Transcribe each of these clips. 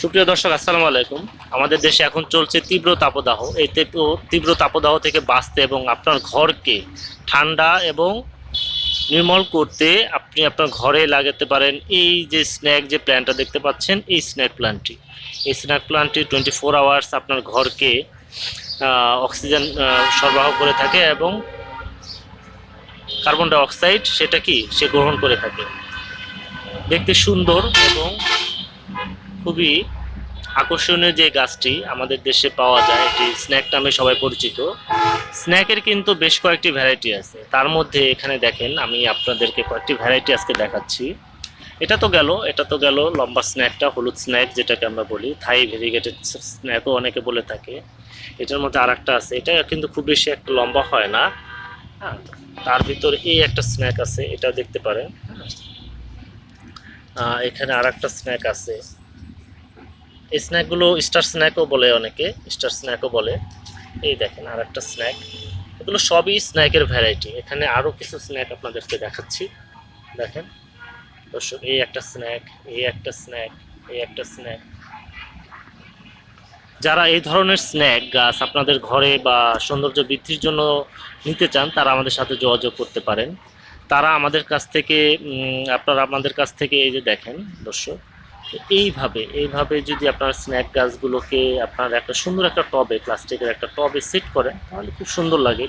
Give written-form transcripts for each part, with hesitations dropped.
সুপ্রিয় দর্শক, আসসালামু আলাইকুম। আমাদের দেশে এখন চলছে তীব্র তাপদাহ। এই তীব্র তাপদাহ থেকে বাঁচতে এবং আপনার ঘরকে ঠান্ডা এবং নির্মল করতে আপনি আপনার ঘরে লাগাতে পারেন এই যে স্ন্যাক যে প্ল্যান্টটা দেখতে পাচ্ছেন, এই স্ন্যাক প্ল্যান্টটি। এই স্ন্যাক প্ল্যান্টটি 24 আওয়ার্স আপনার ঘরকে অক্সিজেন সরবরাহ করে থাকে এবং কার্বন ডাই অক্সাইড সেটা কি সে গ্রহণ করে থাকে। দেখতে সুন্দর এবং খুবই আকর্ষণীয় যে গাছটি আমাদের দেশে পাওয়া যায়, এটি স্ন্যাক নামে সবাই পরিচিত। স্ন্যাকের কিন্তু বেশ কয়েকটি ভ্যারাইটি আছে, তার মধ্যে এখানে দেখেন আমি আপনাদেরকে কয়েকটি ভ্যারাইটি আজকে দেখাচ্ছি। এটা তো গেল লম্বা স্ন্যাকটা, হলুদ স্ন্যাক যেটাকে আমরা বলি, থাই ভেরিগেটেড স্ন্যাকও অনেকে বলে থাকে। এটার মধ্যে আর একটা আছে, এটা কিন্তু খুব বেশি একটা লম্বা হয় না। হ্যাঁ, তার ভিতর এই একটা স্ন্যাক আছে, এটা দেখতে পারেন। এখানে আর একটা স্ন্যাক আছে। এই স্ন্যাকগুলো স্টার স্ন্যাকও বলে, অনেকে স্টার স্ন্যাকও বলে। এই দেখেন আর একটা স্ন্যাক, এগুলো সবই স্ন্যাকের ভ্যারাইটি। এখানে আরও কিছু স্ন্যাক আপনাদেরকে দেখাচ্ছি। দেখেন দর্শক, এই একটা স্ন্যাক, এই একটা স্ন্যাক, এই একটা স্ন্যাক। যারা এই ধরনের স্ন্যাক গাছ আপনাদের ঘরে বা সৌন্দর্য বৃদ্ধির জন্য নিতে চান, তারা আমাদের সাথে যোগাযোগ করতে পারেন। তারা আমাদের কাছ থেকে আপনারা আমাদের কাছ থেকে এই যে দেখেন দর্শক, এইভাবে যদি আপনার স্ন্যাক গাছগুলোকে আপনার একটা সুন্দর একটা টবে, প্লাস্টিকের একটা টবে সেট করেন, তাহলে খুব সুন্দর লাগে।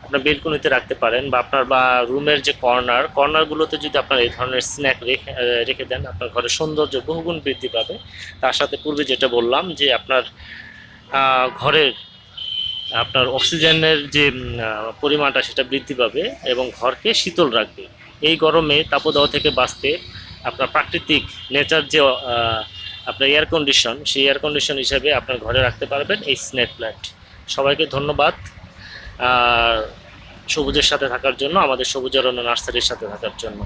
আপনার বেলকনিতে রাখতে পারেন, বা আপনার বা রুমের যে কর্নারগুলোতে যদি আপনার এই ধরনের স্ন্যাক রেখে দেন, আপনার ঘরের সৌন্দর্য বহুগুণ বৃদ্ধি পাবে। তার সাথে পূর্বে যেটা বললাম যে আপনার ঘরের আপনার অক্সিজেনের যে পরিমাণটা সেটা বৃদ্ধি পাবে এবং ঘরকে শীতল রাখবে। এই গরমে তাপদাহ থেকে বাঁচতে আপনার প্রাকৃতিক নেচার যে আপনার এয়ার কন্ডিশন, সেই এয়ার কন্ডিশন হিসেবে আপনার ঘরে রাখতে পারবেন এই স্নেক প্ল্যান্ট। সবাইকে ধন্যবাদ সবুজের সাথে থাকার জন্য, আমাদের সবুজ অরণ্য নার্সারির সাথে থাকার জন্য।